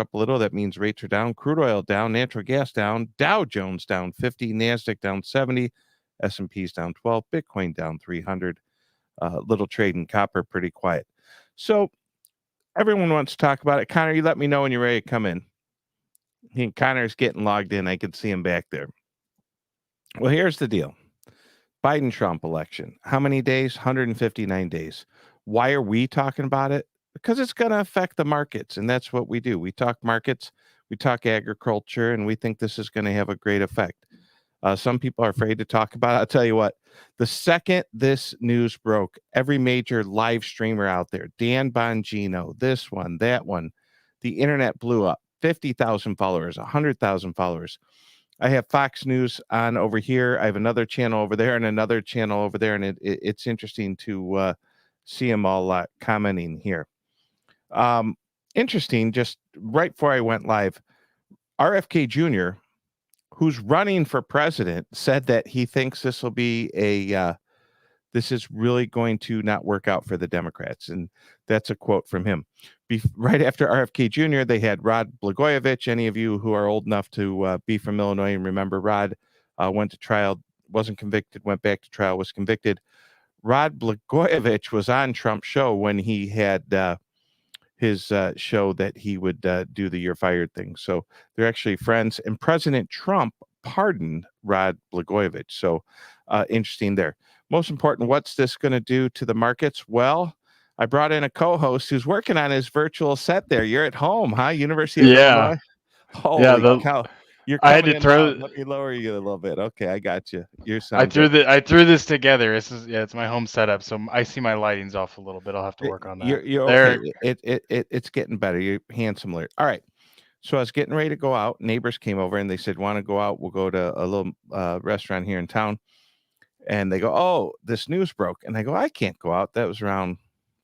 up a little. That means rates are down, crude oil down, natural gas down, Dow Jones down 50, NASDAQ down 70, S&P's down 12, Bitcoin down 300. Little trade in copper, pretty quiet. So everyone wants to talk about it. Connor, you let me know when you're ready to come in. Connor's getting logged in. I can see him back there. Well, here's the deal. Biden-Trump election. How many days? 159 days. Why are we talking about it? Because it's going to affect the markets, and that's what we do. We talk markets, we talk agriculture, and we think this is going to have a great effect. Some people are afraid to talk about it. I'll tell you what, the second this news broke, every major live streamer out there, Dan Bongino, this one, that one, the internet blew up. 50,000 followers, 100,000 followers. I have Fox News on over here. I have another channel over there and another channel over there, and it's interesting to see them all commenting here. Interesting, just right before I went live, RFK Jr., who's running for president, said that he thinks this will be this is really going to not work out for the Democrats. And that's a quote from him. Right after RFK Jr., they had Rod Blagojevich. Any of you who are old enough to be from Illinois and remember Rod went to trial, wasn't convicted, went back to trial, was convicted. Rod Blagojevich was on Trump's show when he had his show that he would do the "you're fired" thing. So they're actually friends. And President Trump pardoned Rod Blagojevich. So interesting there. Most important, what's this going to do to the markets? Well, I brought in a co-host who's working on his virtual set there. You're at home, huh? University of Illinois? Holy cow. You're coming I had to throw. Let me lower you a little bit. Okay, I got you. I threw this together. It's my home setup, so I see my lighting's off a little bit. I'll have to work on that. You're okay. It's getting better. You're handsome. All right. So I was getting ready to go out. Neighbors came over and they said, "Want to go out? We'll go to a little restaurant here in town." And they go, "Oh, this news broke." And I go, "I can't go out." That was around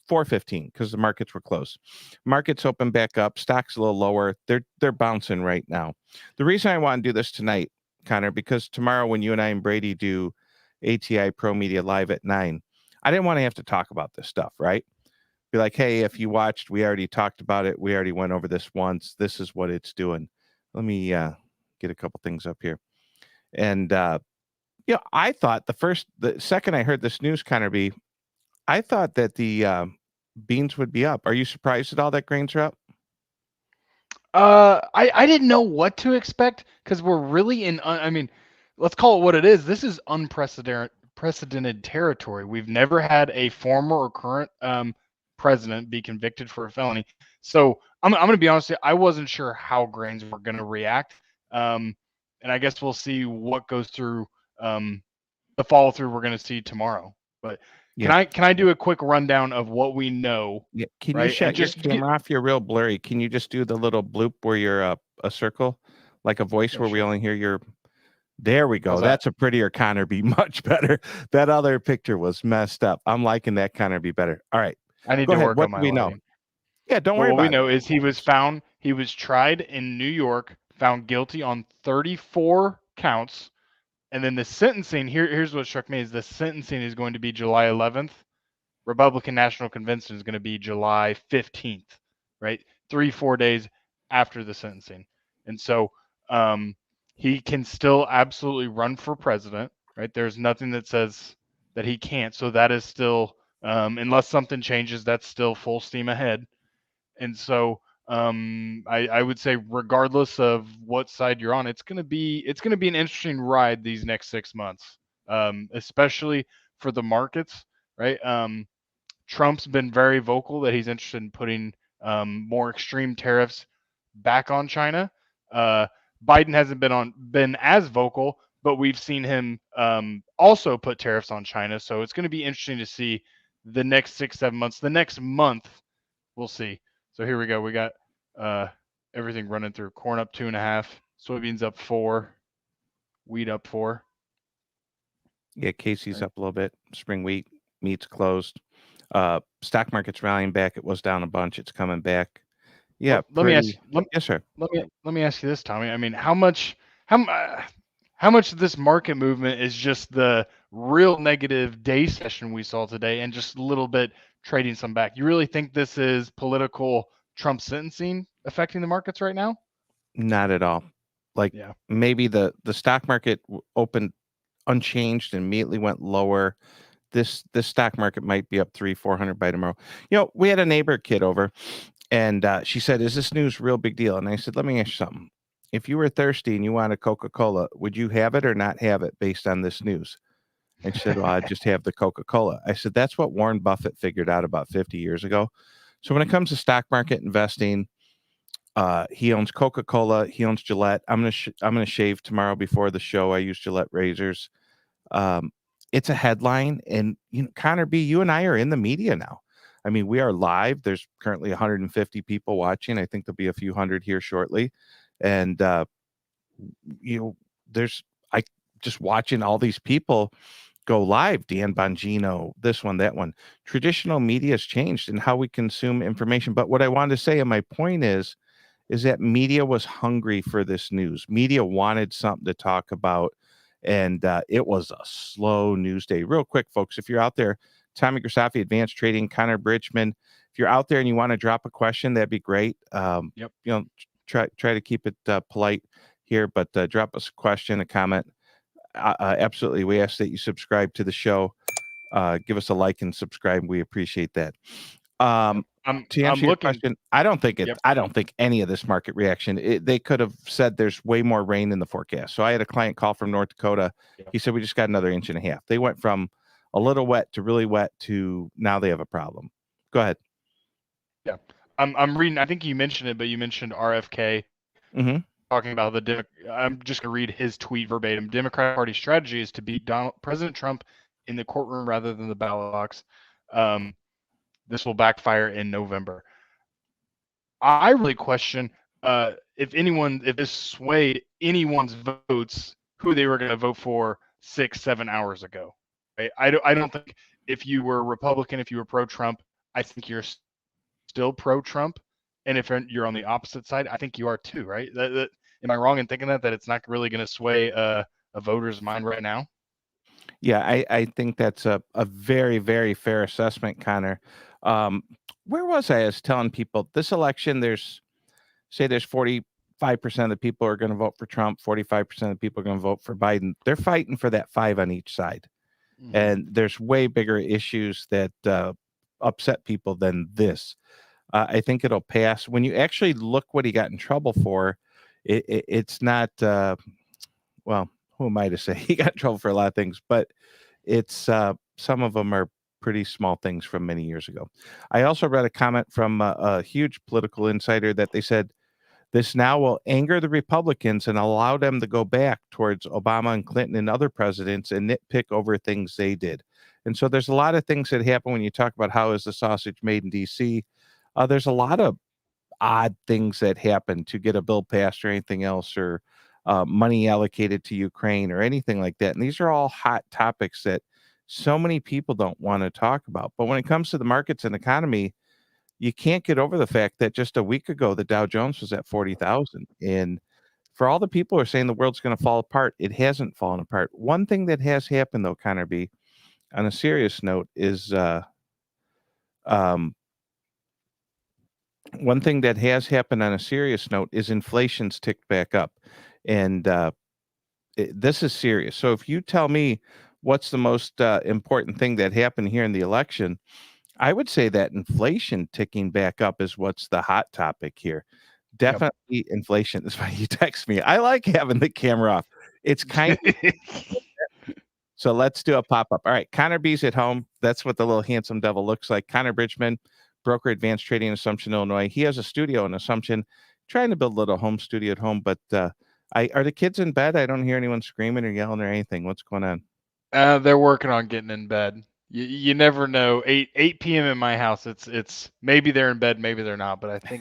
4:15 because the markets were closed. Markets open back up. Stocks a little lower. They're bouncing right now. The reason I want to do this tonight, Connor, because tomorrow when you and I and Brady do ATI ProMedia Live at 9, I didn't want to have to talk about this stuff, right? Be like, hey, if you watched, we already talked about it. We already went over this once. This is what it's doing. Let me get a couple things up here. And I thought the second I heard this news, Connor B, I thought that the beans would be up. Are you surprised at all that grains are up? I didn't know what to expect because we're really in. I mean, let's call it what it is. This is unprecedented territory. We've never had a former or current president be convicted for a felony. So I'm going to be honest with you, I wasn't sure how grains were going to react. And I guess we'll see what goes through the follow through we're going to see tomorrow. But can I do a quick rundown of what we know? Yeah. Can you shut your camera off? You're real blurry. Can you just do the little bloop where you're a circle, like a voice where we only hear your? There we go. That's a prettier Connor B. Much better. That other picture was messed up. I'm liking that Connor B. better. All right. I need to work on my lighting. Know? Yeah, don't worry about it. What we know is he was tried in New York, found guilty on 34 counts. And then the sentencing, here's what struck me, is the sentencing is going to be July 11th. Republican National Convention is going to be July 15th, right? 3-4 days after the sentencing. And so he can still absolutely run for president, right? There's nothing that says that he can't. So that is still, unless something changes, that's still full steam ahead. And so I would say regardless of what side you're on, it's going to be an interesting ride these next 6 months, especially for the markets, right? Trump's been very vocal that he's interested in putting more extreme tariffs back on China. Biden hasn't been as vocal, but we've seen him also put tariffs on China. So it's going to be interesting to see the next 6-7 months. The next month, we'll see. So here we go. We got everything running through. Corn up 2.5, soybeans up 4, wheat up 4. Yeah, Casey's up a little bit. Spring wheat, meat's closed. Stock market's rallying back. It was down a bunch. It's coming back. Yeah. Yes, sir. Let me ask you this, Tommy. I mean, how much of this market movement is just the real negative day session we saw today, and just a little bit trading some back? You really think this is political Trump sentencing affecting the markets right now? Not at all. Like Yeah. maybe the stock market opened unchanged and immediately went lower. This stock market might be up 300-400 by tomorrow. We had a neighbor kid over, and she said, "Is this news real big deal?" And I said, "Let me ask you something. If you were thirsty and you wanted Coca-Cola, would you have it or not have it based on this news?" And she said, "Well, I'd just have the Coca-Cola." I said, "That's what Warren Buffett figured out about 50 years ago." So when it comes to stock market investing, he owns Coca-Cola. He owns Gillette. I'm gonna shave tomorrow before the show. I use Gillette razors. Um, it's a headline, and Connor B, you and I are in the media now. I mean, we are live. There's currently 150 people watching. I think there'll be a few hundred here shortly, and you know, there's I just watching all these people go live. Dan Bongino, this one, that one. Traditional media has changed in how we consume information. But what I wanted to say, and my point is that media was hungry for this news. Media wanted something to talk about, and it was a slow news day. Real quick, folks, if you're out there, Tommy Grisafi, Advanced Trading, Connor Bridgman, if you're out there and you want to drop a question, that'd be great. Yep. Try to keep it polite here, but drop us a question, a comment. Absolutely, we ask that you subscribe to the show. Give us a like and subscribe. We appreciate that. Yep. To I'm answer your looking. question, I don't think Yep. any of this market reaction, they could have said there's way more rain in the forecast. So I had a client call from North Dakota. Yep. He said, we just got another inch and a half. They went from a little wet to really wet to now they have a problem. Go ahead. Yeah. I'm reading. I think you mentioned it, but you mentioned RFK Mm-hmm. talking about I'm just gonna read his tweet verbatim. Democratic Party strategy is to beat President Trump in the courtroom rather than the ballot box. This will backfire in November. I really question if this swayed anyone's votes, who they were going to vote for 6-7 hours ago. Right? I don't think if you were Republican, if you were pro-Trump, I think you're still pro-Trump, and if you're on the opposite side, I think you are too. Right? Am I wrong in thinking that it's not really going to sway a voter's mind right now? Yeah, I think that's a very, very fair assessment, Connor. Um, where was I? I was telling people this election, there's 45% of the people are going to vote for Trump, 45% of the people are going to vote for Biden. They're fighting for that 5 on each side. Mm-hmm. And there's way bigger issues that upset people than this. I think it'll pass. When you actually look what he got in trouble for, it's not, well, who am I to say? He got in trouble for a lot of things, but it's some of them are pretty small things from many years ago. I also read a comment from a huge political insider that they said, this now will anger the Republicans and allow them to go back towards Obama and Clinton and other presidents and nitpick over things they did. And so there's a lot of things that happen when you talk about how is the sausage made in D.C. There's a lot of odd things that happen to get a bill passed or anything else, or money allocated to Ukraine or anything like that. And these are all hot topics that so many people don't want to talk about. But when it comes to the markets and economy, you can't get over the fact that just a week ago, the Dow Jones was at 40,000. And for all the people who are saying the world's going to fall apart, it hasn't fallen apart. One thing that has happened, though, Connor B, on a serious note, is um, one thing that has happened on a serious note is inflation's ticked back up. And this is serious. So if you tell me what's the most important thing that happened here in the election, I would say that inflation ticking back up is what's the hot topic here. Yep. Definitely inflation is why you text me. I like having the camera off. It's kind of so let's do a pop-up. All right, Connor B's at home. That's what the little handsome devil looks like. Connor Bridgman, broker, Advanced Trading in Assumption, Illinois. He has a studio in Assumption, trying to build a little home studio at home. But are the kids in bed? I don't hear anyone screaming or yelling or anything. What's going on? They're working on getting in bed. You never know. 8 p.m. in my house. It's maybe they're in bed, maybe they're not. But I think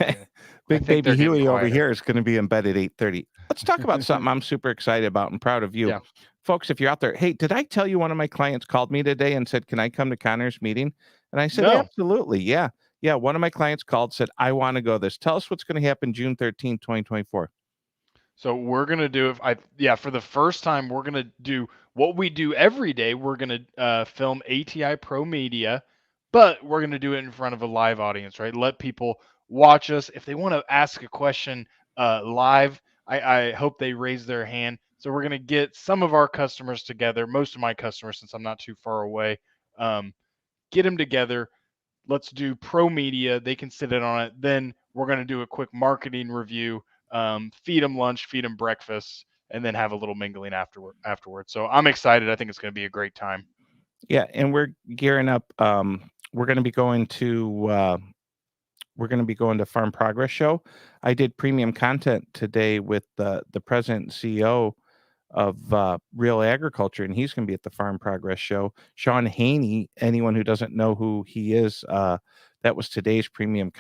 Big baby they're getting Huey over quieter. here is going to be in bed at 8:30. Let's talk about something I'm super excited about and proud of you. Yeah. Folks, if you're out there, hey, did I tell you one of my clients called me today and said, can I come to Connor's meeting? And I said, No. absolutely. Yeah. Yeah. One of my clients called, said, I want to go this. Tell us what's going to happen June 13th, 2024. So we're gonna do for the first time we're gonna do what we do every day. We're gonna film ATI ProMedia, but we're gonna do it in front of a live audience, right? Let people watch us, if they want to ask a question live, I hope they raise their hand. So we're going to get some of our customers together, most of my customers, since I'm not too far away, get them together. Let's do pro media. They can sit in on it. Then we're going to do a quick marketing review, feed them lunch, feed them breakfast, and then have a little mingling afterwards. So I'm excited. I think it's going to be a great time. Yeah, and we're gearing up. We're going to be going to Farm Progress Show. I did premium content today with the president and CEO of Real Agriculture, and he's going to be at the Farm Progress Show. Sean Haney, anyone who doesn't know who he is, that was today's premium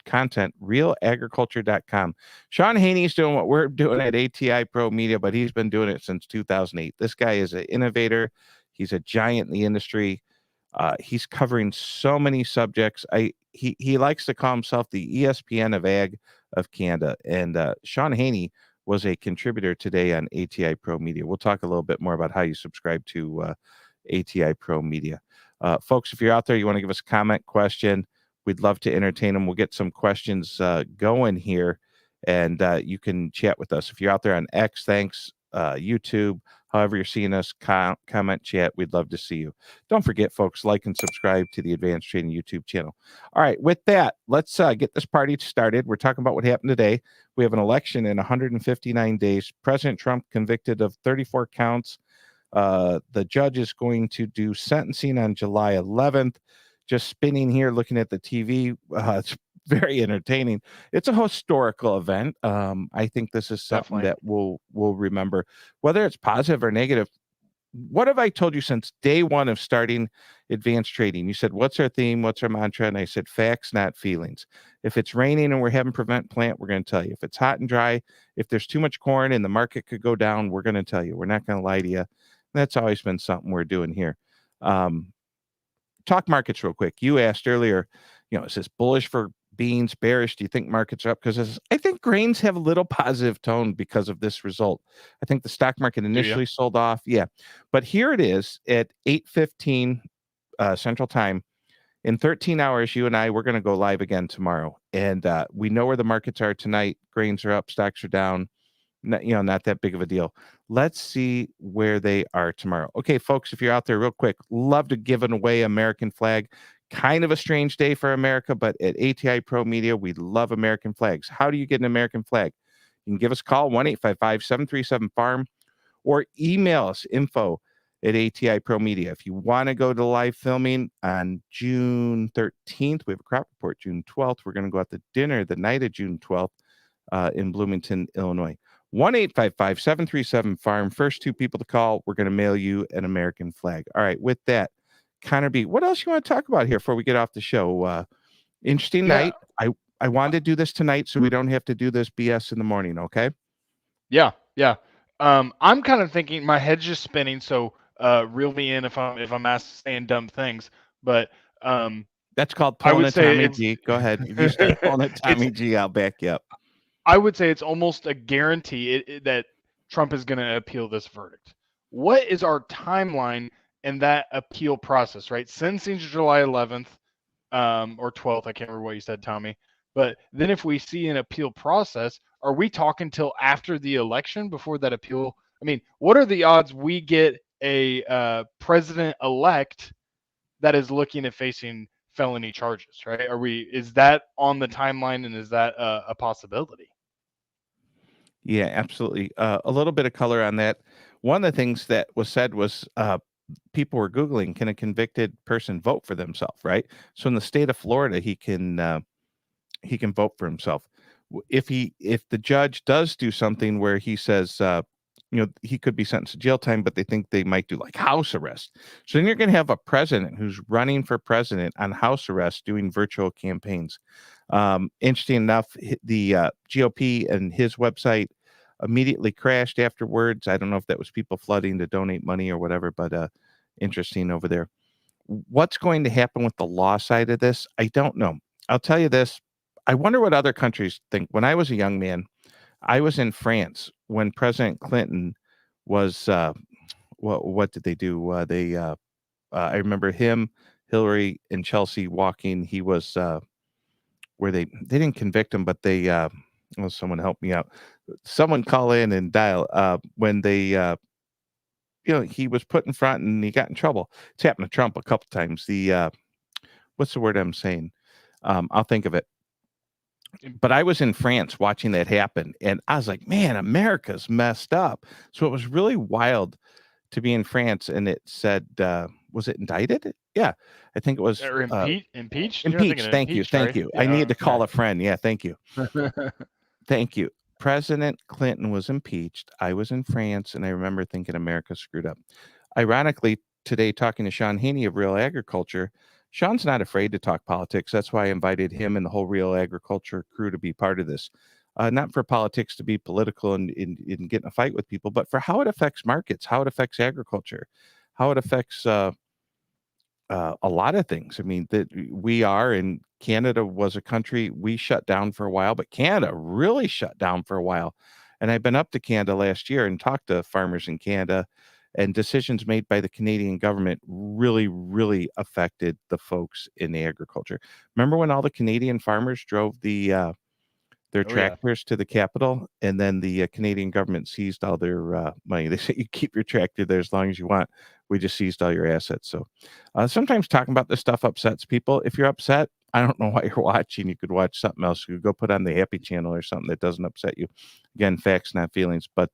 content, realagriculture.com. Sean Haney's doing what we're doing at ATI Pro Media, but he's been doing it since 2008. This guy is an innovator. He's a giant in the industry. He's covering so many subjects. He likes to call himself the ESPN of Ag of Canada. And Sean Haney was a contributor today on ATI Pro Media. We'll talk a little bit more about how you subscribe to ATI Pro Media. Folks, if you're out there, you want to give us a comment, question, we'd love to entertain them. We'll get some questions going here, and you can chat with us. If you're out there on X, thanks, YouTube, however you're seeing us, comment, chat. We'd love to see you. Don't forget, folks, like and subscribe to the Advanced Trading YouTube channel. All right, with that, let's get this party started. We're talking about what happened today. We have an election in 159 days. President Trump convicted of 34 counts. The judge is going to do sentencing on July 11th. Just spinning here, looking at the TV. It's very entertaining. It's a historical event. I think this is something Definitely. that we'll remember, whether it's positive or negative. What have I told you since day one of starting Advanced Trading? You said, what's our theme? What's our mantra? And I said, facts, not feelings. If it's raining and we're having prevent plant, we're going to tell you. If it's hot and dry, if there's too much corn and the market could go down, we're going to tell you. We're not going to lie to you. That's always been something we're doing here. Talk markets real quick. You asked earlier, is this bullish for beans, bearish? Do you think markets are up? Because I think grains have a little positive tone because of this result. I think the stock market initially sold off. Yeah. But here it is at 8:15 Central Time. In 13 hours, you and I, we're going to go live again tomorrow. And we know where the markets are tonight. Grains are up, stocks are down. Not that big of a deal. Let's see where they are tomorrow. Okay, folks, if you're out there real quick, love to give away American flag. Kind of a strange day for America, but at ATI Pro Media, we love American flags. How do you get an American flag? You can give us a call, 1-855-737-FARM, or email us, info at ATI Pro Media. If you want to go to live filming on June 13th, we have a crop report June 12th. We're going to go out to dinner the night of June 12th in Bloomington, Illinois. 1-855-737-FARM. First two people to call, we're going to mail you an American flag. All right, with that, Connor B., what else you want to talk about here before we get off the show? Interesting night. I wanted to do this tonight so we don't have to do this BS in the morning, okay? Yeah. I'm kind of thinking, my head's just spinning, so reel me in if I'm asked saying dumb things. But that's called I pulling would a say Tommy G. Go ahead. If you start pulling a Tommy G, I'll back you up. I would say it's almost a guarantee that Trump is going to appeal this verdict. What is our timeline in that appeal process, right? Sentencing July 11th or 12th. I can't remember what you said, Tommy. But then if we see an appeal process, are we talking till after the election before that appeal? I mean, what are the odds we get a president-elect that is looking at facing felony charges, right? Is that on the timeline, and is that a possibility? Yeah, absolutely. A little bit of color on that. One of the things that was said was people were Googling, can a convicted person vote for themselves, right? So in the state of Florida, he can vote for himself. If the judge does do something where he says, he could be sentenced to jail time, but they think they might do like house arrest. So then you're going to have a president who's running for president on house arrest doing virtual campaigns. Interesting enough, the GOP and his website immediately crashed afterwards. I don't know if that was people flooding to donate money or whatever, but interesting over there. What's going to happen with the law side of this? I don't know. I'll tell you this. I wonder what other countries think. When I was a young man, I was in France when President Clinton was, what did they do? I remember him, Hillary, and Chelsea walking. He was where they didn't convict him, but they well, someone help me out. Someone call in and dial when they he was put in front and he got in trouble. It's happened to Trump a couple times. The what's the word I'm saying? I'll think of it. But I was in France watching that happen, and I was like, man, America's messed up. So it was really wild to be in France, and it said, was it indicted? Yeah, I think it was Or impeached? You're not thinking impeached. of Thank you, impeached, thank right? you. I Yeah. needed to call Okay. a friend. Yeah, thank you, thank you. President Clinton was impeached. I was in France, and I remember thinking America screwed up. Ironically, today talking to Sean Haney of Real Agriculture, Sean's not afraid to talk politics. That's why I invited him and the whole Real Agriculture crew to be part of this. Not for politics to be political and in get in a fight with people, but for how it affects markets, how it affects agriculture, how it affects a lot of things. I mean, that we are in Canada was a country we shut down for a while, but Canada really shut down for a while. And I've been up to Canada last year and talked to farmers in Canada, and decisions made by the Canadian government really, really affected the folks in agriculture. Remember when all the Canadian farmers drove their Oh yeah. tractors to the capital, and then the Canadian government seized all their money. They say you keep your tractor there as long as you want. We just seized all your assets. So sometimes talking about this stuff upsets people. If you're upset, I don't know why you're watching. You could watch something else. You could go put on the Happy Channel or something that doesn't upset you. Again, facts, not feelings. But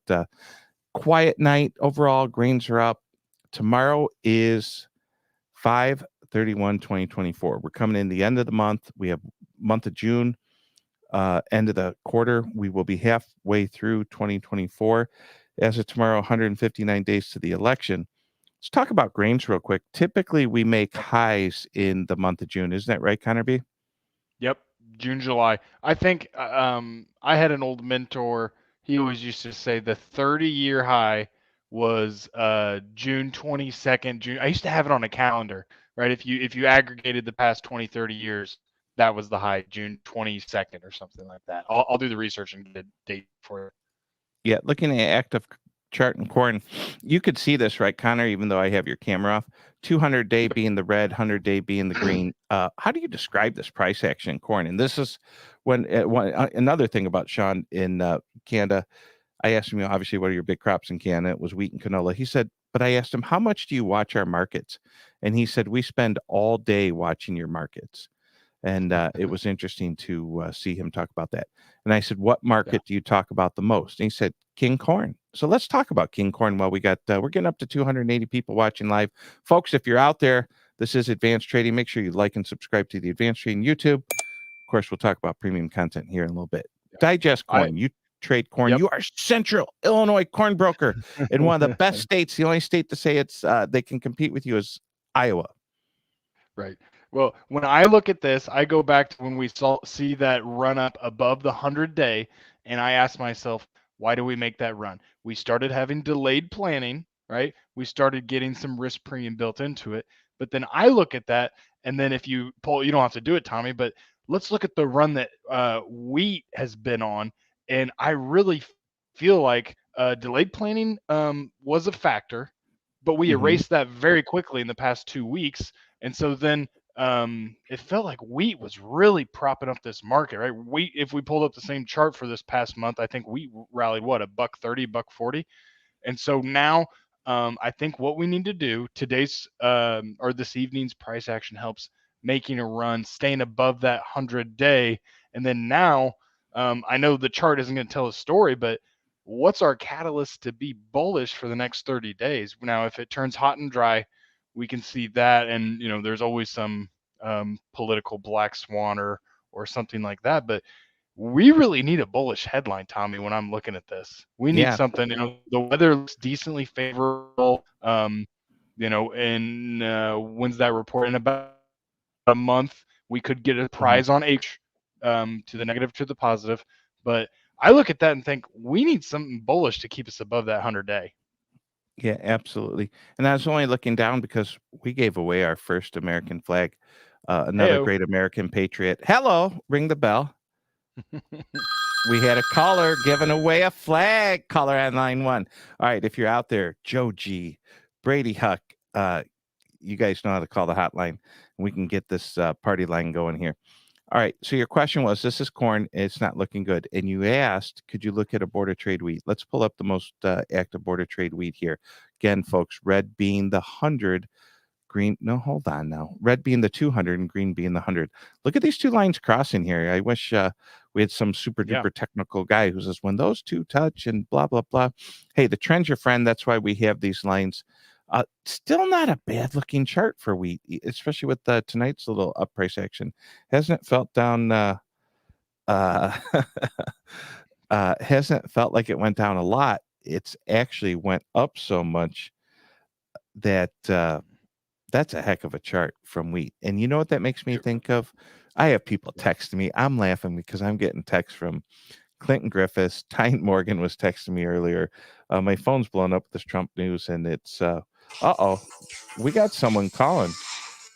quiet night overall. Grains are up. Tomorrow is 5/31/2024. We're coming in the end of the month. We have month of June, end of the quarter. We will be halfway through 2024. As of tomorrow, 159 days to the election. Let's talk about grains real quick. Typically, we make highs in the month of June. Isn't that right, Connor B? Yep, June, July. I think I had an old mentor. He always used to say the 30-year high was June 22nd. June. I used to have it on a calendar, right? If you aggregated the past 20, 30 years, that was the high, June 22nd or something like that. I'll do the research and get a date for you. Yeah, looking at active chart in corn, you could see this, right, Connor, even though I have your camera off. 200-day being the red, 100-day being the green. How do you describe this price action in corn? And this is another thing about Sean in Canada. I asked him, obviously, what are your big crops in Canada? It was wheat and canola. He said, but I asked him, how much do you watch our markets? And he said, we spend all day watching your markets. And it was interesting to see him talk about that. And I said, what Yeah. market do you talk about the most? And he said, King Corn. So let's talk about King Corn while we're getting up to 280 people watching live. Folks, if you're out there, this is Advanced Trading. Make sure you like and subscribe to the Advanced Trading YouTube. Of course, we'll talk about premium content here in a little bit. Yeah. Digest corn. You trade corn. Yep. You are Central Illinois corn broker in one of the best states. The only state to say it's they can compete with you is Iowa. Right. Well, when I look at this, I go back to when we see that run up above the 100-day, and I ask myself, why do we make that run? We started having delayed planning, right? We started getting some risk premium built into it. But then I look at that, and then if you pull, you don't have to do it, Tommy, but let's look at the run that wheat has been on, and I really feel like delayed planning was a factor, but we Mm-hmm. erased that very quickly in the past 2 weeks. And so then it felt like wheat was really propping up this market, right? Wheat, if we pulled up the same chart for this past month, I think wheat rallied what, a buck 30, buck 40. And so now I think what we need to do today's or this evening's price action helps making a run, staying above that 100-day. And then now I know the chart isn't going to tell a story, but what's our catalyst to be bullish for the next 30 days? Now, if it turns hot and dry, we can see that. And, there's always some political black swan or something like that. But we really need a bullish headline, Tommy, when I'm looking at this. We need Yeah. something, the weather looks decently favorable, and when's that report? In about a month, we could get a Mhm. prize on H to the negative to the positive. But I look at that and think we need something bullish to keep us above that 100-day. Yeah, absolutely. And I was only looking down because we gave away our first American flag. Another Heyo. great American patriot. Hello, ring the bell. We had a caller giving away a flag. Caller on line one. All right, if you're out there, Joe G, Brady Huck, you guys know how to call the hotline. We can get this party line going here. All right. So your question was, this is corn. It's not looking good. And you asked, could you look at a border trade wheat? Let's pull up the most active border trade wheat here. Again, folks, red being the 100, green. No, hold on now. Red being the 200 and green being the 100. Look at these two lines crossing here. I wish we had some super duper technical guy who says, when those two touch and blah, blah, blah. Hey, the trend's your friend. That's why we have these lines. Still not a bad looking chart for wheat, especially with tonight's little up price action. Hasn't it felt down? Hasn't felt like it went down a lot. It's actually went up so much that that's a heck of a chart from wheat. And you know what that makes me think of? I have people texting me. I'm laughing because I'm getting texts from Clinton Griffiths. Tyne Morgan was texting me earlier. My phone's blown up with this Trump news, and it's we got someone calling.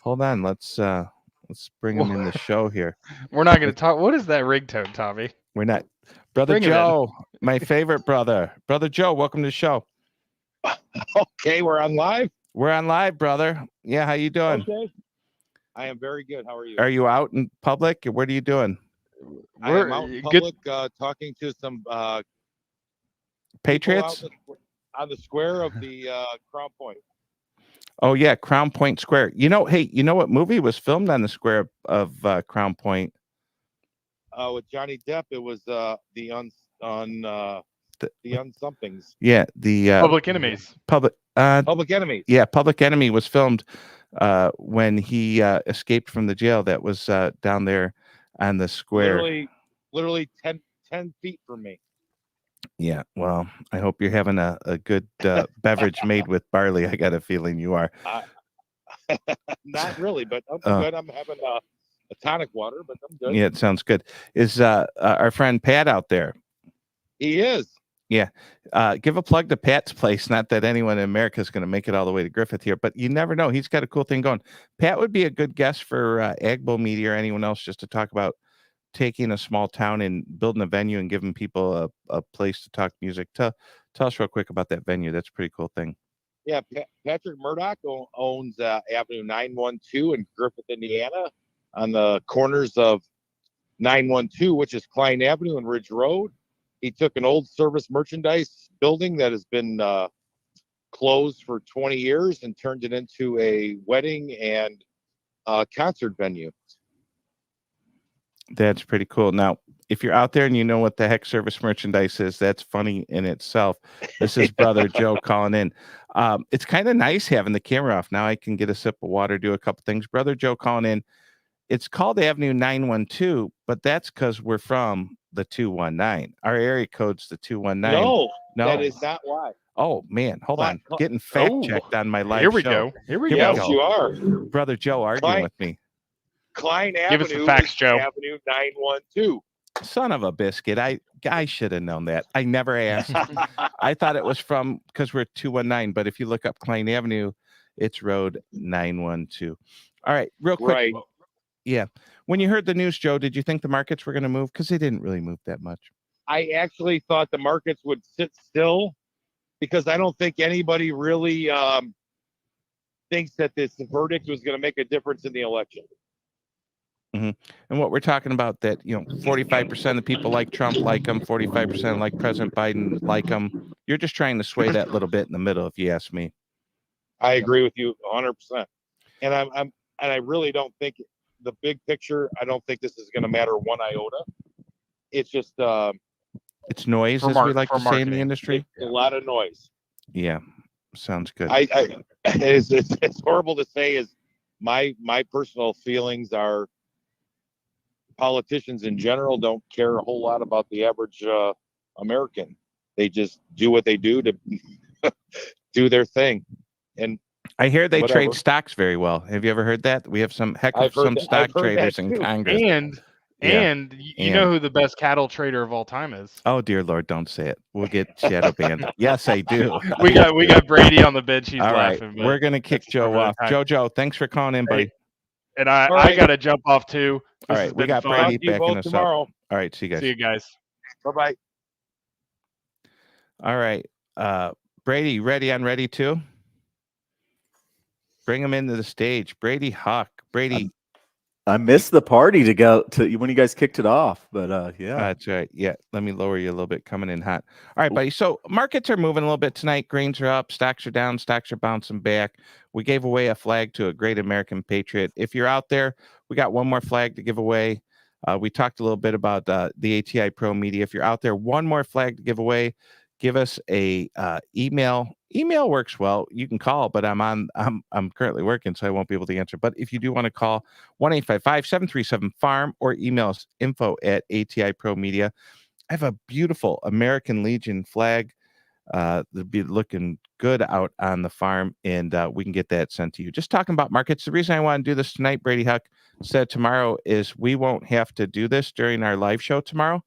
Hold on, let's bring him in the show here. We're not going to talk. What is that ringtone, Tommy? We're not. Brother Bring him in. Joe, my favorite brother. Brother Joe, welcome to the show. Okay, we're on live. We're on live, brother. Yeah, how you doing? Okay. I am very good. How are you? Are you out in public? What are you doing? I am out in public talking to some Patriots on the square of the Crown Point. Oh yeah, Crown Point Square. You know, hey, you know what movie was filmed on the square of Crown Point? With Johnny Depp, it was the Unsomethings. Yeah, the Public Enemies. Public Enemies. Yeah, Public Enemy was filmed when he escaped from the jail that was down there on the square. Literally 10 feet from me. Yeah, well, I hope you're having a good beverage made with barley. I got a feeling you are. Not really, but I'm good. I'm having a tonic water, but I'm good. Yeah, it sounds good. Is our friend Pat out there? He is. Yeah. Give a plug to Pat's place. Not that anyone in America is going to make it all the way to Griffith here, but you never know. He's got a cool thing going. Pat would be a good guest for Agbo Media or anyone else just to talk about taking a small town and building a venue and giving people a place to talk music. Tell us real quick about that venue. That's a pretty cool thing. Yeah, Patrick Murdoch owns Avenue 912 in Griffith, Indiana, on the corners of 912, which is Klein Avenue and Ridge Road. He took an old service merchandise building that has been closed for 20 years and turned it into a wedding and concert venue. That's pretty cool. Now, if you're out there and you know what the heck service merchandise is, that's funny in itself. This is Brother Joe calling in. It's kind of nice having the camera off. Now I can get a sip of water, do a couple things. Brother Joe calling in. It's called Avenue 912, but that's because we're from the 219. Our area code's the 219. No, that is not why. Oh, man. Hold on. Getting fact checked on my live Here we show. go. Here we yes, go. You are. Brother Joe arguing with me. Klein Avenue. Give us the facts, Joe. Avenue 912. Son of a biscuit. I should have known that. I never asked. I thought it was from because we're 219, but if you look up Klein Avenue, it's road 912. All right, real quick. Right. Yeah. When you heard the news, Joe, did you think the markets were going to move? Because they didn't really move that much. I actually thought the markets would sit still because I don't think anybody really thinks that this verdict was going to make a difference in the election. Mm-hmm. And what we're talking about that, 45% of people like Trump like him, 45% like President Biden like him. You're just trying to sway that little bit in the middle, if you ask me. I agree with you 100%. And I really don't think the big picture, I don't think this is going to matter one iota. It's just it's noise, as we like to say in the industry. A lot of noise. Yeah, sounds good. It's horrible to say. Is my personal feelings are politicians in general don't care a whole lot about the average American. They just do what they do to do their thing. And I hear they trade stocks very well. Have you ever heard that? We have some stock traders in Congress. And you know who the best cattle trader of all time is? Oh dear Lord, don't say it. We'll get shadow banned. Yes, I do. We got Brady on the bench. He's all laughing. Right. We're gonna kick Joe off. Joe, thanks for calling in, buddy. And I gotta jump off too. All right, we got Brady backing us tomorrow. Up. All right, see you guys. See you guys. Bye-bye. All right. Brady, ready on ready too? Bring him into the stage. Brady Huck. Brady, I missed the party to go to when you guys kicked it off, but yeah. That's right. Yeah. Let me lower you a little bit, coming in hot. All right, Ooh. buddy. So markets are moving a little bit tonight. Grains are up, stocks are down, stocks are bouncing back. We gave away a flag to a great American patriot. If you're out there, we got one more flag to give away. We talked a little bit about the ATI Pro Media. If you're out there, one more flag to give away. Give us a email. Email works well. You can call, but I'm currently working, so I won't be able to answer. But if you do want to call, 1-855-737-FARM or email us info@ATI Pro Media. I have a beautiful American Legion flag that'll be looking good out on the farm, and we can get that sent to you. Just talking about markets. The reason I want to do this tonight, Brady Huck, instead of tomorrow, is we won't have to do this during our live show tomorrow.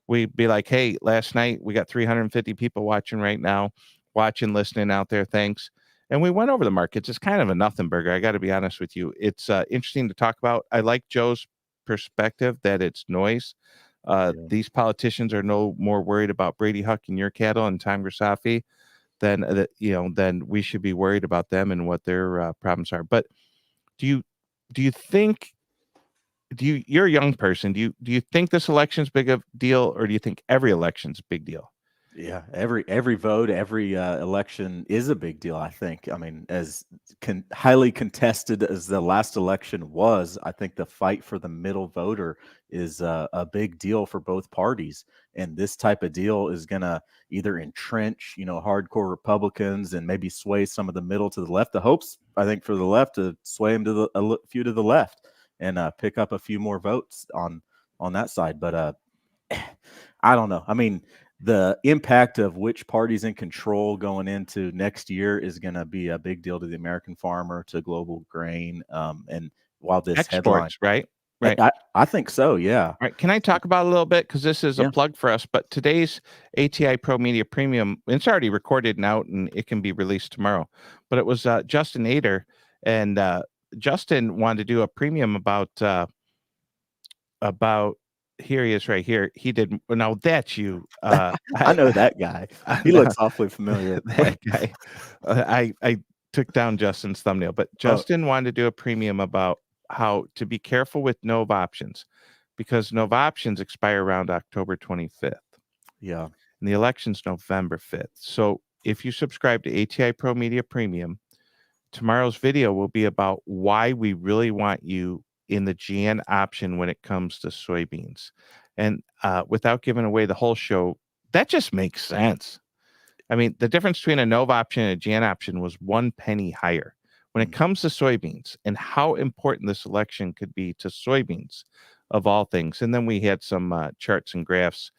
We'd be like, hey, last night we got 350 people watching right now, listening out there. Thanks. And we went over the markets. It's kind of a nothing burger. I got to be honest with you. It's interesting to talk about. I like Joe's perspective that it's noise. Yeah. These politicians are no more worried about Brady Huck and your cattle and Tom Grisafi than than we should be worried about them and what their problems are. But do you think? You're a young person. Do you think this election's big a deal, or do you think every election's a big deal? Yeah, every vote, every election is a big deal. I think. I mean, as highly contested as the last election was, I think the fight for the middle voter is a big deal for both parties. And this type of deal is going to either entrench, hardcore Republicans and maybe sway some of the middle to the left. The hopes, I think, for the left to sway them to a few to the left and pick up a few more votes on that side. But I don't know. I mean, the impact of which party's in control going into next year is going to be a big deal to the American farmer, to global grain. And while this headline, Exports, right? I think so. Yeah. All right. Can I talk about it a little bit? Because this is Yeah. a plug for us. But today's ATI Pro Media Premium, it's already recorded and out, and it can be released tomorrow. But it was Justin Ader, and Justin wanted to do a premium about here he is right here. He did. Now that's you. I know that guy. He looks awfully familiar. That guy. I took down Justin's thumbnail, but Justin wanted to do a premium about how to be careful with Nova options, because Nova options expire around October 25th. Yeah. And the election's November 5th. So if you subscribe to ATI Pro Media Premium, tomorrow's video will be about why we really want you in the GN option when it comes to soybeans. And without giving away the whole show, that just makes sense. I mean, the difference between a Nova option and a GN option was 1 penny higher. When it comes to soybeans and how important this election could be to soybeans of all things. And then we had some charts and graphs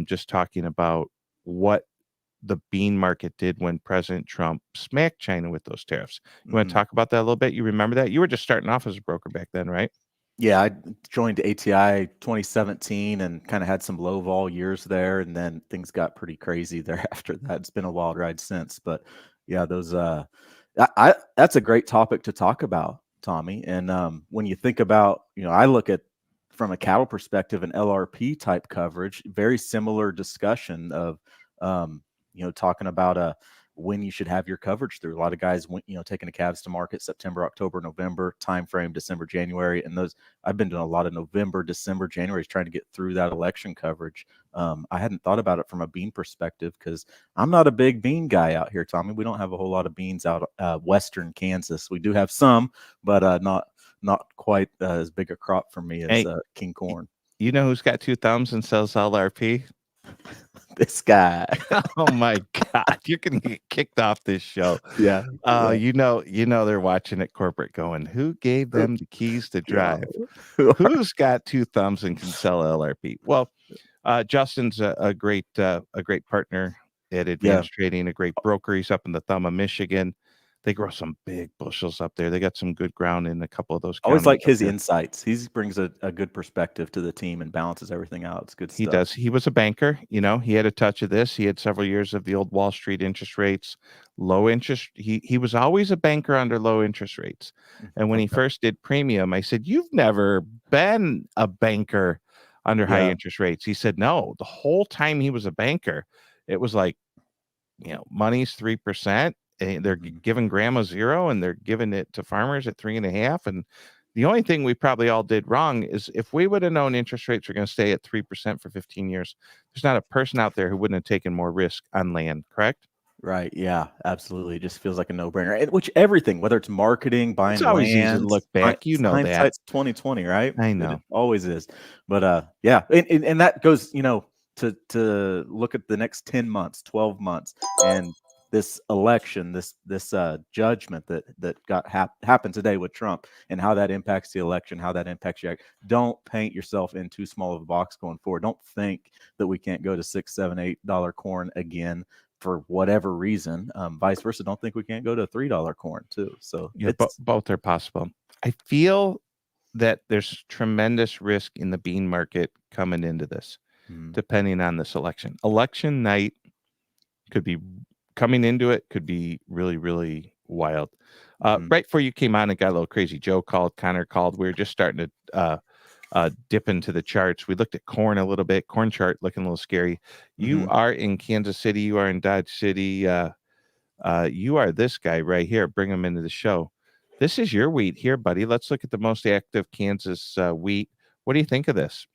just talking about what the bean market did when President Trump smacked China with those tariffs. You want to talk about that a little bit? You remember that? You were just starting off as a broker back then, right? Yeah, I joined ATI 2017 and kind of had some low vol years there, and then things got pretty crazy there after that. It's been a wild ride since, but yeah, those that's a great topic to talk about, Tommy. And when you think about, I look at from a cattle perspective an LRP type coverage, very similar discussion of talking about when you should have your coverage through. A lot of guys, taking the calves to market September, October, November timeframe, December, January, and those I've been doing a lot of November, December, January, trying to get through that election coverage. I hadn't thought about it from a bean perspective because I'm not a big bean guy out here, Tommy. We don't have a whole lot of beans out western Kansas. We do have some, but not quite as big a crop for me as king corn. You know who's got 2 thumbs and sells LRP? This guy. Oh my God, you're gonna get kicked off this show. Yeah. You know they're watching at corporate going, who gave them the keys to drive? Who's got 2 thumbs and can sell LRP? Well, Justin's a great partner at Advanced Trading, a great broker. He's up in the thumb of Michigan. They grow some big bushels up there. They got some good ground in a couple of those counties. Always like his insights. He brings a good perspective to the team and balances everything out. It's good stuff. He does. He was a banker. He had a touch of this. He had several years of the old Wall Street interest rates, low interest. He was always a banker under low interest rates. And when he first did premium, I said, you've never been a banker under high interest rates. He said, no, the whole time he was a banker, it was like, money's 3%. They're giving grandma 0 and they're giving it to farmers at 3.5. And The only thing we probably all did wrong is if we would have known interest rates were going to stay at 3% for 15 years, there's not a person out there who wouldn't have taken more risk on land, correct? Right. Yeah, absolutely. It just feels like a no-brainer. Which everything, whether it's marketing, It's buying always easy to land, look back. You know that. hindsight's 2020, right? I It know. always is. But yeah, and that goes, to look at the next 10 months, 12 months, and this election, this judgment that happened today with Trump, and how that impacts the election, how that impacts you. Don't paint yourself in too small of a box going forward. Don't think that we can't go to $6, $7, $8 corn again for whatever reason. Vice versa, don't think we can't go to $3 corn too. So Yeah, both are possible. I feel that there's tremendous risk in the bean market coming into this, depending on this election. Election night could be coming into it, could be really, really wild. Right before you came on, it got a little crazy. Joe called, Connor called. We were just starting to dip into the charts. We looked at corn a little bit. Corn chart looking a little scary. You are in Kansas City. You are in Dodge City. You are this guy right here. Bring him into the show. This is your wheat here, buddy. Let's look at the most active Kansas wheat. What do you think of this?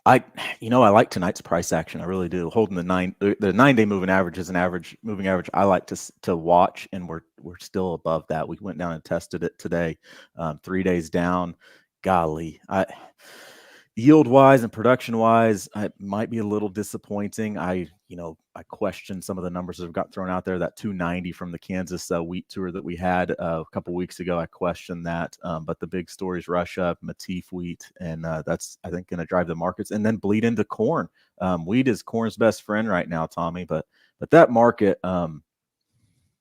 I like tonight's price action. I really do. Holding the 9-day moving average is an moving average I like to watch, and we're still above that. We went down and tested it today. 3 days down. Golly, yield wise and production wise, it might be a little disappointing. I question some of the numbers that have got thrown out there. That 290 from the Kansas wheat tour that we had a couple weeks ago, I questioned that. But the big story is Russia, Matif wheat, and that's, I think, going to drive the markets and then bleed into corn. Wheat is corn's best friend right now, Tommy. But that market,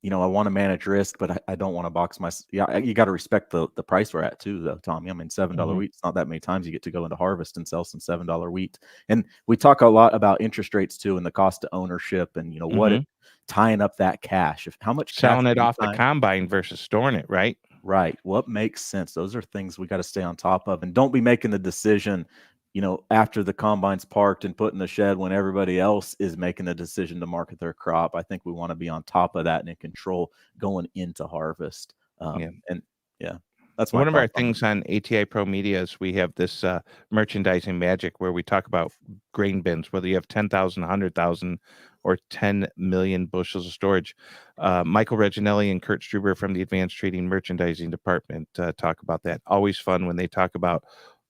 I want to manage risk, but I don't want to box you got to respect the price we're at too, though, Tommy. I mean, $7 wheat, it's not that many times you get to go into harvest and sell some $7 wheat. And we talk a lot about interest rates too, and the cost of ownership, and tying up that cash. How much selling cash it off the combine versus storing it, right? Right. What makes sense? Those are things we got to stay on top of, and don't be making the decision after the combine's parked and put in the shed when everybody else is making a decision to market their crop. I think we want to be on top of that and in control going into harvest. That's one of our things on ATI ProMedia is we have this merchandising magic where we talk about grain bins, whether you have 10,000, 100,000, or 10 million bushels of storage. Michael Reginelli and Kurt Struber from the Advanced Trading Merchandising Department talk about that. Always fun when they talk about,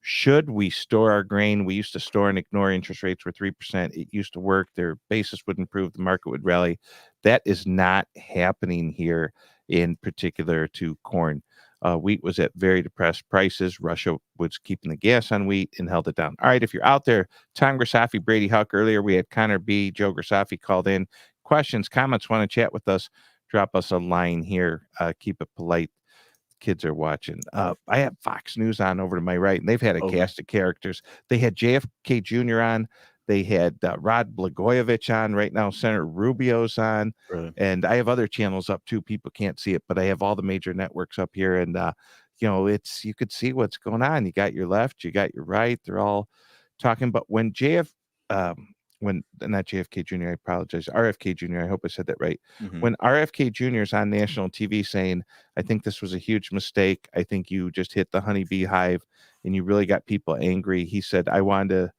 should we store our grain? We used to store and ignore interest rates were 3%. It used to work. Their basis would improve. The market would rally. That is not happening here, in particular to corn. Wheat was at very depressed prices. Russia was keeping the gas on wheat and held it down. All right, if you're out there, Tom Grisafi, Brady Huck, earlier we had Connor B, Joe Grisafi called in. Questions, comments, want to chat with us, drop us a line here. Keep it polite. Kids are watching. I have Fox News on over to my right, and they've had a cast of characters. They had JFK Jr. on. They had Rod Blagojevich on. Right now, Senator Rubio's on. Right. And I have other channels up too. People can't see it, but I have all the major networks up here. And, you could see what's going on. You got your left, you got your right. They're all talking. But when not JFK Jr., I apologize, RFK Jr., I hope I said that right. When RFK Jr. is on national TV saying, I think this was a huge mistake, I think you just hit the honeybee hive and you really got people angry. He said, I want to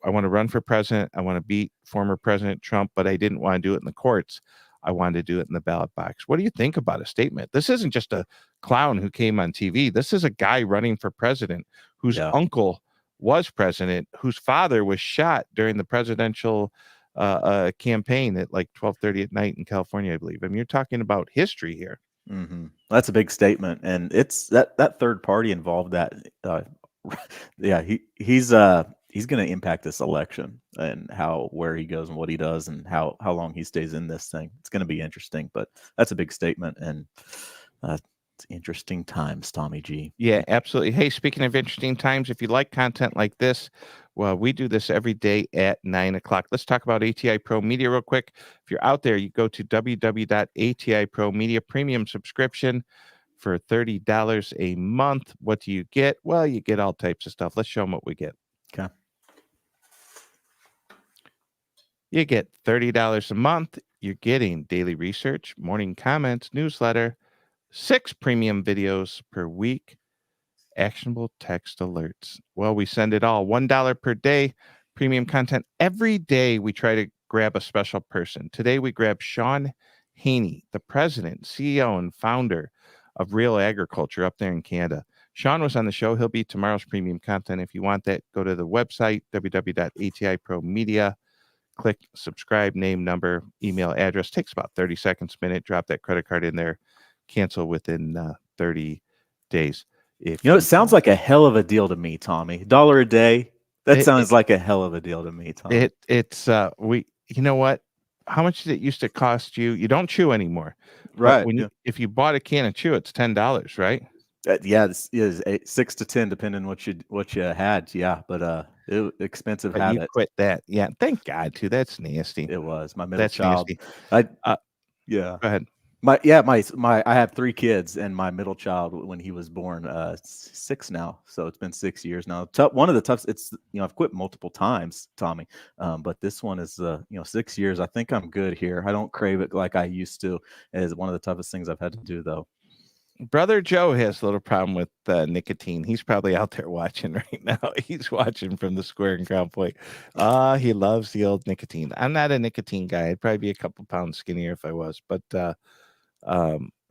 run for president. I want to beat former President Trump, but I didn't want to do it in the courts. I wanted to do it in the ballot box. What do you think about a statement? This isn't just a clown who came on TV. This is a guy running for president whose uncle was president, whose father was shot during the presidential campaign at like 12:30 at night in California, I believe. I mean, you're talking about history here. That's a big statement, and it's that third party involved. That he's going to impact this election and where he goes and what he does and how long he stays in this thing. It's going to be interesting, but that's a big statement, and it's interesting times, Tommy G. Yeah, absolutely. Hey, speaking of interesting times, if you like content like this, well, we do this every day at 9 o'clock. Let's talk about ATI Pro Media real quick. If you're out there, you go to www.ATI Pro Media Premium subscription for $30 a month. What do you get? Well, you get all types of stuff. Let's show them what we get. Okay. You get $30 a month. You're getting daily research, morning comments, newsletter, 6 premium videos per week, Actionable text alerts. Well, we send it all. $1 per day, premium content. Every day we try to grab a special person. Today we grab Sean Haney, the president, CEO, and founder of Real Agriculture up there in Canada. Sean was on the show. He'll be tomorrow's premium content. If you want that, go to the website, www.atipromedia. Click subscribe, name, number, email, address. Takes about 30 seconds, minute. Drop that credit card in there. Cancel within 30 days. If It sounds like a hell of a deal to me, Tommy. $1 a day. That sounds like a hell of a deal to me, Tommy. It's you know what? How much did it used to cost you? You don't chew anymore, right? But when if you bought a can of chew, it's $10, right? Yeah, this is 6 to 10, depending what you had. Yeah, but it expensive But habit. you quit that. Yeah, thank God too. That's nasty. It was my middle That's child. nasty. Yeah. Go ahead. My I have 3 kids, and my middle child, when he was born, 6 now, so it's been 6 years now. One of the toughest. It's I've quit multiple times, Tommy, but this one is 6 years. I think I'm good here. I don't crave it like I used to. It is one of the toughest things I've had to do, though. Brother Joe has a little problem with nicotine. He's probably out there watching right now. He's watching from the square in Crown Point. He loves the old nicotine. I'm not a nicotine guy. I'd probably be a couple pounds skinnier if I was, but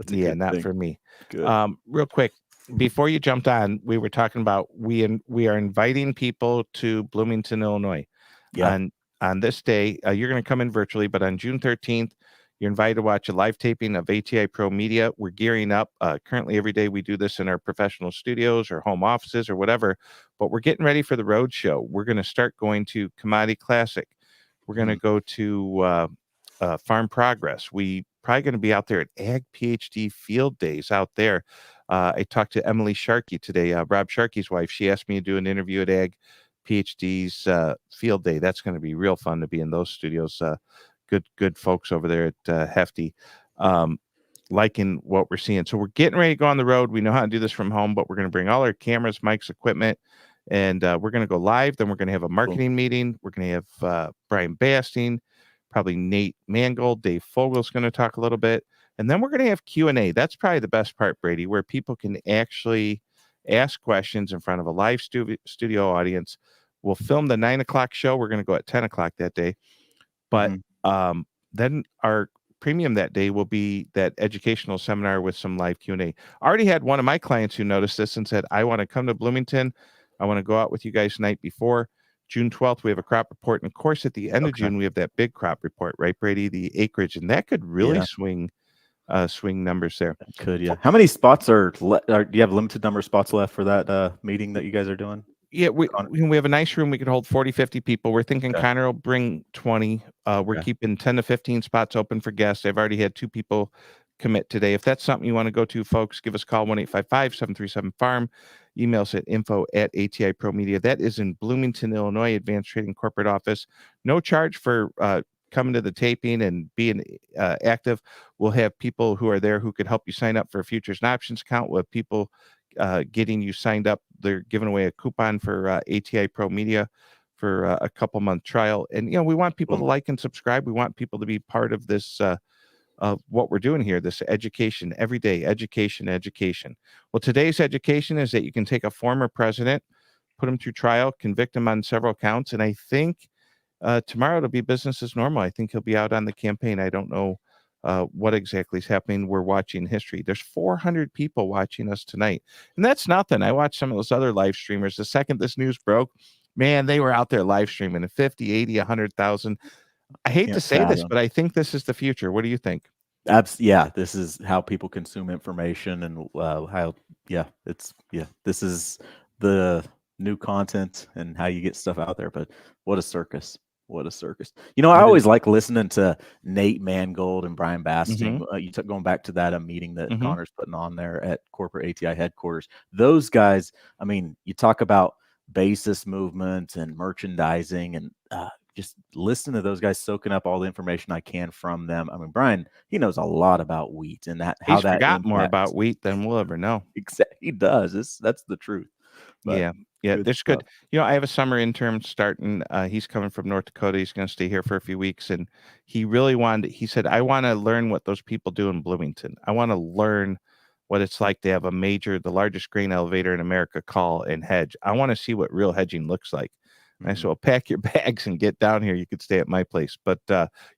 yeah, not for me. Real quick, before you jumped on, we were talking about we are inviting people to Bloomington, Illinois. Yeah. On this day, you're going to come in virtually, but on June 13th, you're invited to watch a live taping of ATI ProMedia. We're gearing up. Currently, every day we do this in our professional studios or home offices or whatever, but we're getting ready for the road show. We're going to start going to Commodity Classic. We're going to go to Farm Progress. We probably going to be out there at Ag PhD Field Days out there. I talked to Emily Sharkey today, Rob Sharkey's wife. She asked me to do an interview at Ag PhD's Field Day. That's going to be real fun to be in those studios. Good folks over there at Hefty, liking what we're seeing. So we're getting ready to go on the road. We know how to do this from home, but we're going to bring all our cameras, mics, equipment, and we're going to go live. Then we're going to have a marketing meeting. We're going to have Brian Basting, probably Nate Mangold, Dave Fogel's going to talk a little bit, and then we're going to have Q&A. That's probably the best part, Brady, where people can actually ask questions in front of a live studio audience. We'll film the 9 o'clock show. We're going to go at 10 o'clock that day, but then our premium that day will be that educational seminar with some live Q&A. I already had one of my clients who noticed this and said, I want to come to Bloomington. I want to go out with you guys the night before. June 12th, we have a crop report. And of course, at the end of June, we have that big crop report, right, Brady? The acreage. And that could really swing numbers there. Could, yeah. How many spots do you have a limited number of spots left for that meeting that you guys are doing? Yeah, we have a nice room. We could hold 40, 50 people. We're thinking Connor will bring 20. We're keeping 10 to 15 spots open for guests. I've already had 2 people commit today. If that's something you want to go to, folks, give us a call, 1-855-737-FARM. Email us at info@ATI ProMedia. That is in Bloomington, Illinois, Advanced Trading Corporate Office. No charge for coming to the taping and being active. We'll have people who are there who could help you sign up for a futures and options account. We'll have people getting you signed up. They're giving away a coupon for ATI ProMedia for a couple month trial. And, we want people to like and subscribe. We want people to be part of this, of what we're doing here, this education, every day, education. Well, today's education is that you can take a former president, put him through trial, convict him on several counts. And I think tomorrow it'll be business as normal. I think he'll be out on the campaign. I don't know what exactly is happening. We're watching history. There's 400 people watching us tonight. And that's nothing. I watched some of those other live streamers. The second this news broke, man, they were out there live streaming at 50, 80, 100,000. I hate to say this, but I think this is the future. What do you think? Yeah, this is how people consume information, and this is the new content and how you get stuff out there. But what a circus. What a circus. I always like listening to Nate Mangold and Brian Basting. Going back to that meeting that Connor's putting on there at corporate ATI headquarters. Those guys, I mean, you talk about basis movement and merchandising, and just listen to those guys, soaking up all the information I can from them. I mean, Brian, he knows a lot about wheat and how that forgot more about wheat than we'll ever know. Exactly, he does. That's the truth. But yeah, that's good. I have a summer intern starting. He's coming from North Dakota. He's going to stay here for a few weeks, and he really he said, I want to learn what those people do in Bloomington. I want to learn what it's like to have the largest grain elevator in America call and hedge. I want to see what real hedging looks like. And I said, well, pack your bags and get down here. You could stay at my place, but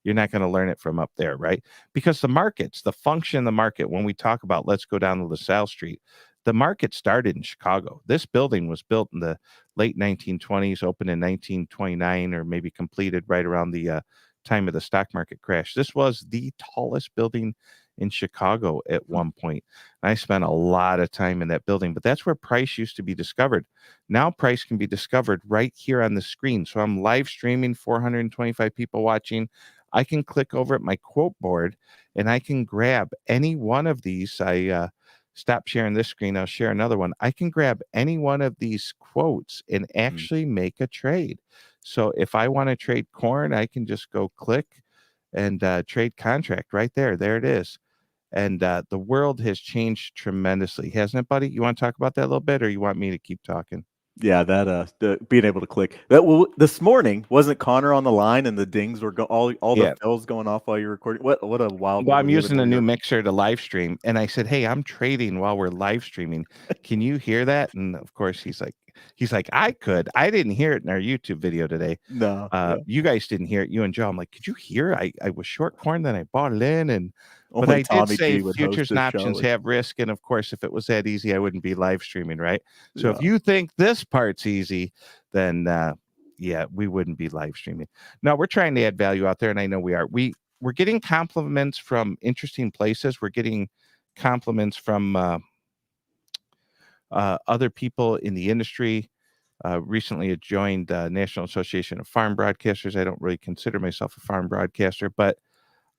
you're not going to learn it from up there, right? Because the function of the market, when we talk about let's go down to LaSalle Street, the market started in Chicago. This building was built in the late 1920s, opened in 1929, or maybe completed right around the time of the stock market crash. This was the tallest building in Chicago at one point. I spent a lot of time in that building, but that's where price used to be discovered. Now price can be discovered right here on the screen. So I'm live streaming, 425 people watching. I can click over at my quote board and I can grab any one of these. I stop sharing this screen. I'll share another one. I can grab any one of these quotes and actually make a trade. So if I want to trade corn, I can just go click and trade contract right there. There it is. And the world has changed tremendously, hasn't it, buddy? You want to talk about that a little bit, or you want me to keep talking? Yeah, that being able to click that. Well, this morning wasn't Connor on the line, and the dings were all Yeah. the bells going off while you're recording. What a wild. Well, world I'm we live using in a new here. mixer to live stream, and I said, "Hey, I'm trading while we're live streaming. Can you hear that?" And of course, he's like, "I could. I didn't hear it in our YouTube video today. No, yeah. You guys didn't hear it. You and Joe." I'm like, "Could you hear? I was short corn, then I bought it in, and but Only I did Tommy say G would host futures and this options show. have risk, and of course, if it was that easy, I wouldn't be live streaming, right? So if Yeah. you think this part's easy, then yeah, we wouldn't be live streaming. No, we're trying to add value out there, and I know we are. We're getting compliments from interesting places. We're getting compliments from other people in the industry. Recently, I joined the National Association of Farm Broadcasters. I don't really consider myself a farm broadcaster, but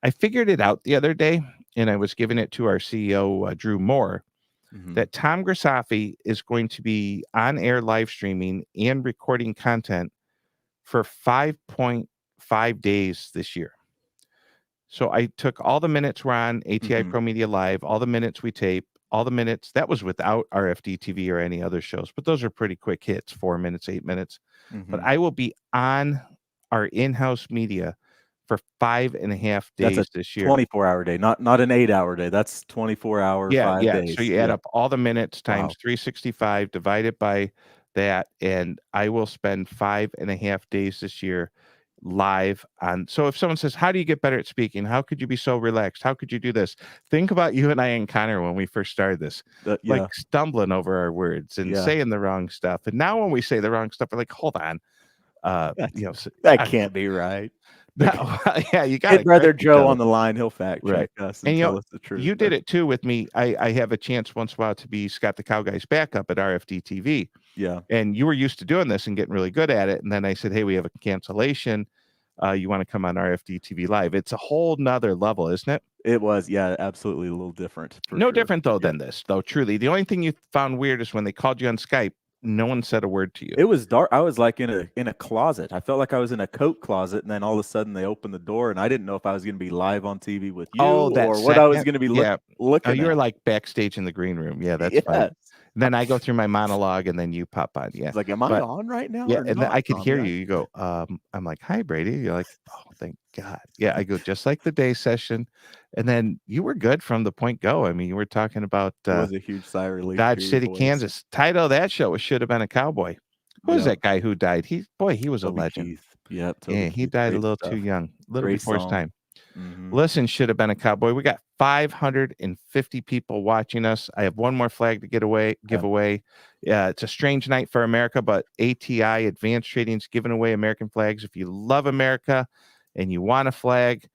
I figured it out the other day, and I was giving it to our CEO, Drew Moore, that Tom Grisafi is going to be on air live streaming and recording content for 5.5 days this year. So I took all the minutes we're on ATI ProMedia Live, all the minutes we tape, all the minutes. That was without RFD TV or any other shows, but those are pretty quick hits, 4 minutes, 8 minutes. But I will be on our in-house media for 5.5 days this year. 24-hour day, not an 8-hour day. That's 24-hour, 5 days. So you add up all the minutes times 365, divide it by that, and I will spend 5.5 days this year live on. So if someone says, how do you get better at speaking? How could you be so relaxed? How could you do this? Think about you and I and Connor when we first started this, like stumbling over our words and saying the wrong stuff. And now when we say the wrong stuff, we're like, hold on. That can't be right. No, yeah, you got brother Joe on the line. He'll fact check us and tell us the truth. You did it too with me. I have a chance once in a while to be Scott the Cow Guy's backup at RFD TV. Yeah. And you were used to doing this and getting really good at it. And then I said, hey, we have a cancellation. You want to come on RFD TV Live? It's a whole nother level, isn't it? It was, yeah, absolutely a little different. No different though than this, though. Truly, the only thing you found weird is when they called you on Skype. No one said a word to you. It was dark. I was like in a closet. I felt like I was in a coat closet, and then all of a sudden they opened the door, and I didn't know if I was going to be live on TV with you or what I was going to be looking. Oh, you were like backstage in the green room. Yeah, that's fine. Then I go through my monologue, and then you pop on. Yeah, it's like, am I on right now? Yeah, and then I could hear you. You go, I'm like, hi, Brady. You're like, oh, thank God. Yeah, I go just like the day session, and then you were good from the point go. I mean, you were talking about it was a huge sigh of relief. Dodge City, Kansas. Title of that show should have been a cowboy. Who was that guy who died? He was a legend. Keith. Yeah, he died a little too young, a little before his time. Listen, should have been a cowboy. We got 550 people watching us. I have one more flag to give away. It's a strange night for America, but ATI Advanced Trading is giving away American flags. If you love America and you want a flag,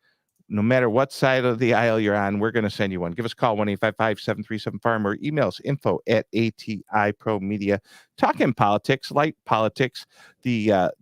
no matter what side of the aisle you're on, we're going to send you one. Give us a call, 1-855-737-FARM, or email us info@ATI ProMedia. Talking politics, light politics. The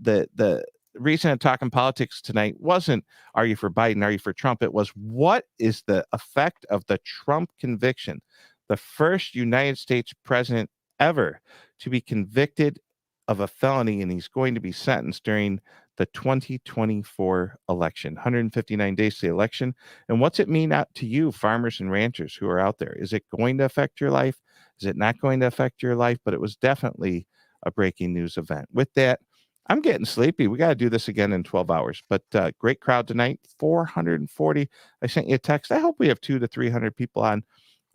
reason I'm talking politics tonight wasn't, are you for Biden, are you for Trump? It was, what is the effect of the Trump conviction? The first United States president ever to be convicted of a felony, and he's going to be sentenced during the 2024 election. 159 days to the election. And what's it mean out to you, farmers and ranchers who are out there? Is it going to affect your life? Is it not going to affect your life? But it was definitely a breaking news event. With that, I'm getting sleepy. We got to do this again in 12 hours. But great crowd tonight, 440. I sent you a text. I hope we have 200 to 300 people on.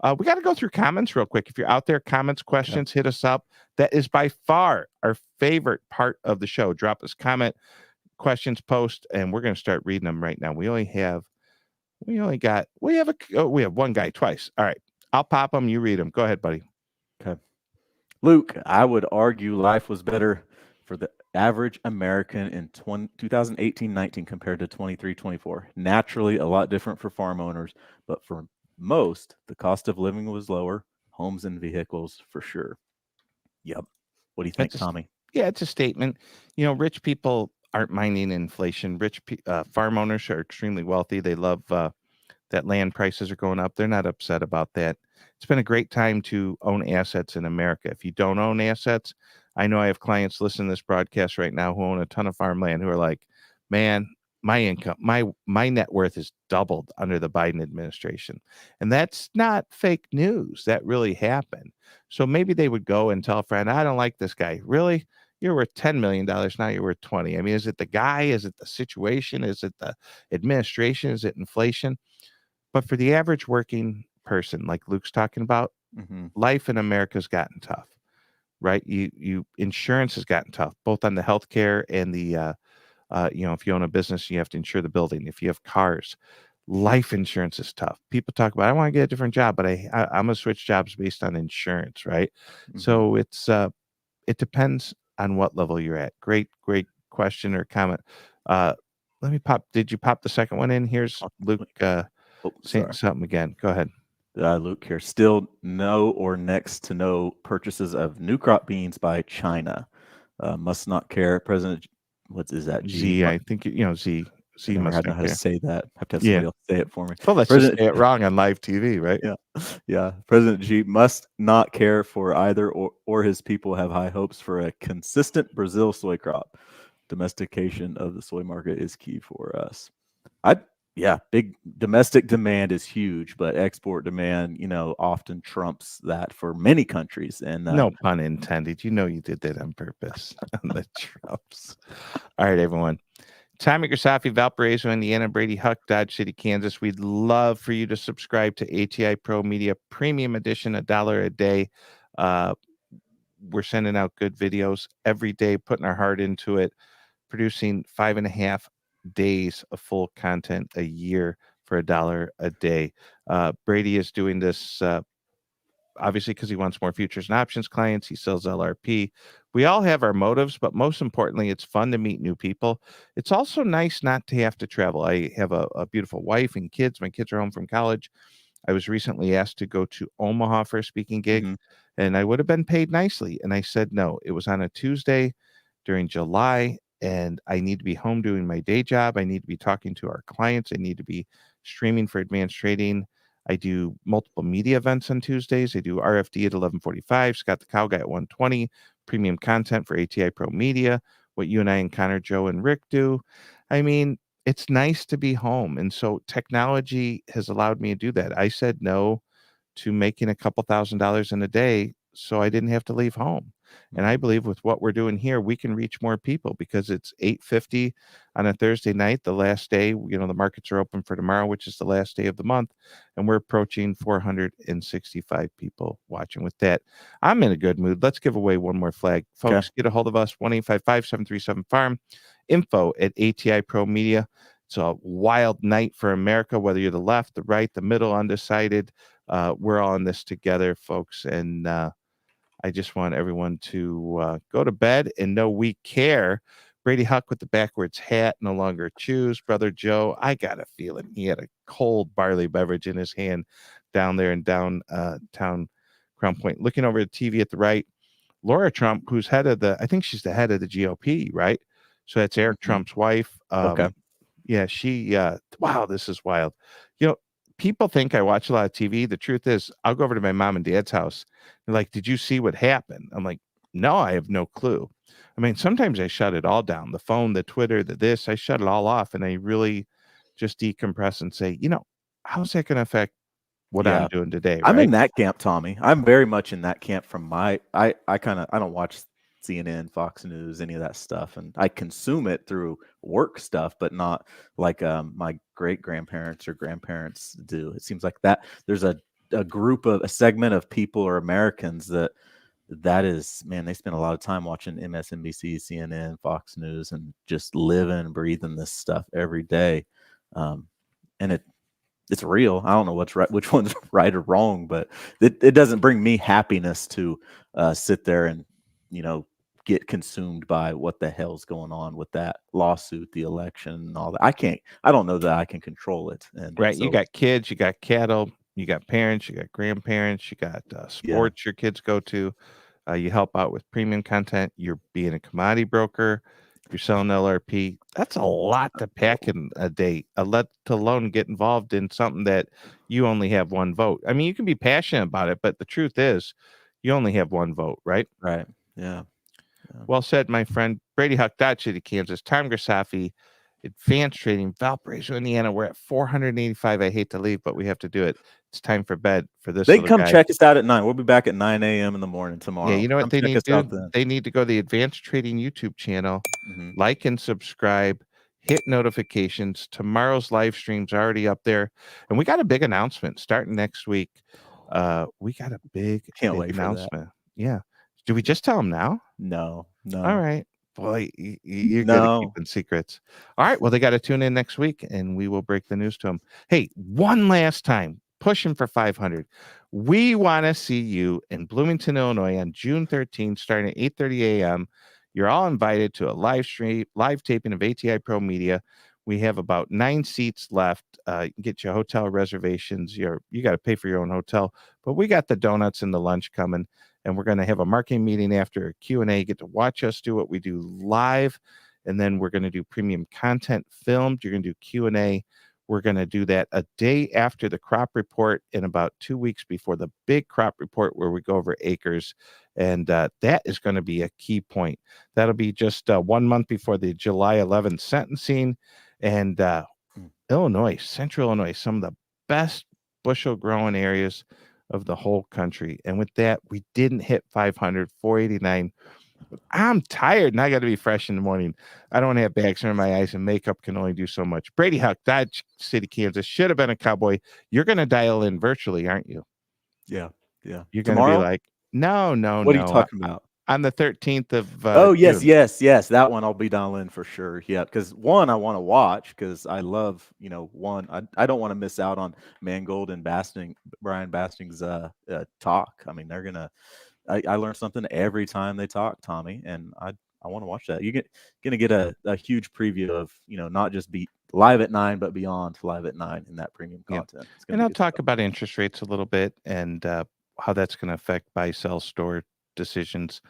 We got to go through comments real quick. If you're out there, comments, questions, hit us up. That is by far our favorite part of the show. Drop us comment, questions, post, and we're going to start reading them right now. We have one guy twice. All right, I'll pop them. You read them. Go ahead, buddy. Okay. Luke, I would argue life was better for the average American in 2018-19 compared to 23-24. Naturally, a lot different for farm owners, but for most, the cost of living was lower. Homes and vehicles, for sure. Yep. What do you think, Tommy? Yeah, it's a statement. Rich people aren't minding inflation. Farm owners are extremely wealthy. They love that land prices are going up. They're not upset about that. It's been a great time to own assets in America. If you don't own assets, I know I have clients listening to this broadcast right now who own a ton of farmland who are like, man, my income, my net worth is doubled under the Biden administration. And that's not fake news. That really happened. So maybe they would go and tell a friend, I don't like this guy. Really? You're worth $10 million. Now you're worth 20. I mean, is it the guy? Is it the situation? Is it the administration? Is it inflation? But for the average working person, like Luke's talking about, life in America's gotten tough, right? Insurance has gotten tough, both on the healthcare and the, if you own a business, you have to insure the building. If you have cars, life insurance is tough. People talk about, I want to get a different job, but I'm going to switch jobs based on insurance, right? So it depends on what level you're at. Great question or comment. Did you pop the second one in? Here's Luke saying something again. Go ahead. Luke here. Still no or next to no purchases of new crop beans by China. Must not care. President, what is that? Z, I think, Z. I never had know how to say that. I have to have somebody else say it for me. Well, let's just say it wrong on live TV, right? Yeah. President Xi must not care for either or his people have high hopes for a consistent Brazil soy crop. Domestication of the soy market is key for us. Big domestic demand is huge, but export demand, often trumps that for many countries. And no pun intended. You did that on purpose. On the trumps. All right, everyone. Tommy Grisafi, Valparaiso, Indiana, Brady Huck, Dodge City, Kansas. We'd love for you to subscribe to ATI Pro Media Premium Edition, $1 a day. We're sending out good videos every day, putting our heart into it, producing 5.5 days of full content a year for $1 a day. Brady is doing this obviously because he wants more futures and options clients. He sells LRP. We all have our motives, but most importantly, it's fun to meet new people. It's also nice not to have to travel. I have a beautiful wife and kids. My kids are home from college. I was recently asked to go to Omaha for a speaking gig, and I would have been paid nicely. And I said no. It was on a Tuesday during July, and I need to be home doing my day job. I need to be talking to our clients. I need to be streaming for advanced trading. I do multiple media events on Tuesdays. I do RFD at 11:45, Scott the Cow Guy at 1:20, premium content for ATI Pro Media, what you and I and Connor, Joe, and Rick do. I mean, it's nice to be home. And so technology has allowed me to do that. I said no to making a couple $1,000s in a day so I didn't have to leave home. And I believe with what we're doing here, we can reach more people because it's 8:50 on a Thursday night, the last day. The markets are open for tomorrow, which is the last day of the month. And we're approaching 465 people watching. With that, I'm in a good mood. Let's give away one more flag. Folks, Get a hold of us, 1-855-737-FARM, info@ATI Pro Media. It's a wild night for America, whether you're the left, the right, the middle, undecided. We're all in this together, folks. And I just want everyone to go to bed and know we care. Brady Huck with the backwards hat no longer chews. Brother Joe, I got a feeling he had a cold barley beverage in his hand down there in downtown Crown Point. Looking over the TV at the right, Laura Trump, who's I think she's the head of the GOP, right? So that's Eric Trump's wife. Okay. Yeah, wow, this is wild. People think I watch a lot of TV. The truth is, I'll go over to my mom and dad's house. They're like, did you see what happened? I'm like, no, I have no clue. I mean, sometimes I shut it all down. The phone, the Twitter, I shut it all off. And I really just decompress and say, how's that going to affect what I'm doing today? I'm in that camp, Tommy. I'm very much in that camp from I don't watch CNN, Fox News, any of that stuff. And I consume it through work stuff, but not like my great grandparents or grandparents do. It seems like that there's a a segment of people or Americans that is, man, they spend a lot of time watching MSNBC, CNN, Fox News, and just living and breathing this stuff every day. And it's real. I don't know what's right, which one's right or wrong, but it doesn't bring me happiness to sit there and, get consumed by what the hell's going on with that lawsuit, the election, and all that. I don't know that I can control it. And Right. You so, got kids, you got cattle, you got parents, you got grandparents, you got sports your kids go to. You help out with premium content. You're being a commodity broker. You're selling LRP. That's a lot to pack in a day, let alone get involved in something that you only have one vote. I mean, you can be passionate about it, but the truth is you only have one vote, right? right. Yeah. Well said, my friend. Brady Huck, Dodge City, Kansas. Tom Grassafi, Advanced Trading, Valparaiso, Indiana. We're at 485. I hate to leave, but we have to do it. It's time for bed for this. They can come guy. check us out at 9. We'll be back at 9 a.m. in the morning tomorrow. Yeah, you know what come they need to do? then. They need to go to the Advanced Trading YouTube channel, Mm-hmm. like and subscribe, hit notifications. Tomorrow's live stream's already up there. And we got a big announcement starting next week. We got a big announcement. Yeah. Do we just tell them now? No. All right. Boy, you're good at keeping secrets. All right. Well, they got to tune in next week and we will break the news to them. Hey, one last time, pushing for 500. We want to see you in Bloomington, Illinois on June 13th, starting at 8:30 a.m. You're all invited to a live taping of ATI ProMedia. We have about 9 seats left. You can get your hotel reservations. You got to pay for your own hotel, but we got the donuts and the lunch coming. And we're going to have a marketing meeting after a Q&A. Get to watch us do what we do live. And then we're going to do premium content filmed. You're going to do Q&A. We're going to do that a day after the crop report and about 2 weeks before the big crop report where we go over acres. And that is going to be a key point. That'll be just 1 month before the July 11th sentencing. And Illinois, Central Illinois, some of the best bushel growing areas of the whole country. And with that, we didn't hit 500, 489. I'm tired and I got to be fresh in the morning. I don't have bags under my eyes and makeup can only do so much. Brady Huck, Dodge City, Kansas, should have been a Cowboy. You're going to dial in virtually, aren't you? Yeah. You're going to be like, no. What are you talking about? On the 13th of yes, June. yes. That one I'll be dialing in for sure. Yeah, because one, I want to watch because I love, one, I don't want to miss out on Mangold and Brian Basting's talk. I mean, they're gonna. I learn something every time they talk, Tommy, and I want to watch that. You're gonna get a huge preview of not just be live at 9, but beyond live at 9 in that premium content. And I'll talk about interest rates a little bit and how that's going to affect buy, sell, store decisions.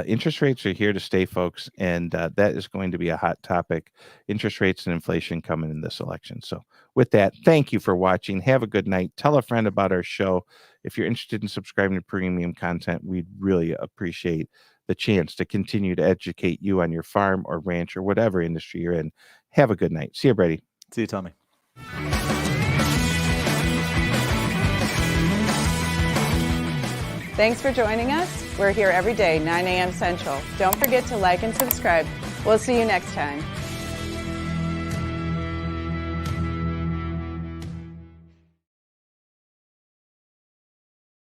Interest rates are here to stay, folks, and that is going to be a hot topic. Interest rates and inflation coming in this election. So with that, thank you for watching. Have a good night. Tell a friend about our show. If you're interested in subscribing to premium content, we'd really appreciate the chance to continue to educate you on your farm or ranch or whatever industry you're in. Have a good night. See you, Brady. See you, Tommy. Thanks for joining us. We're here every day, 9 a.m. Central. Don't forget to like and subscribe. We'll see you next time.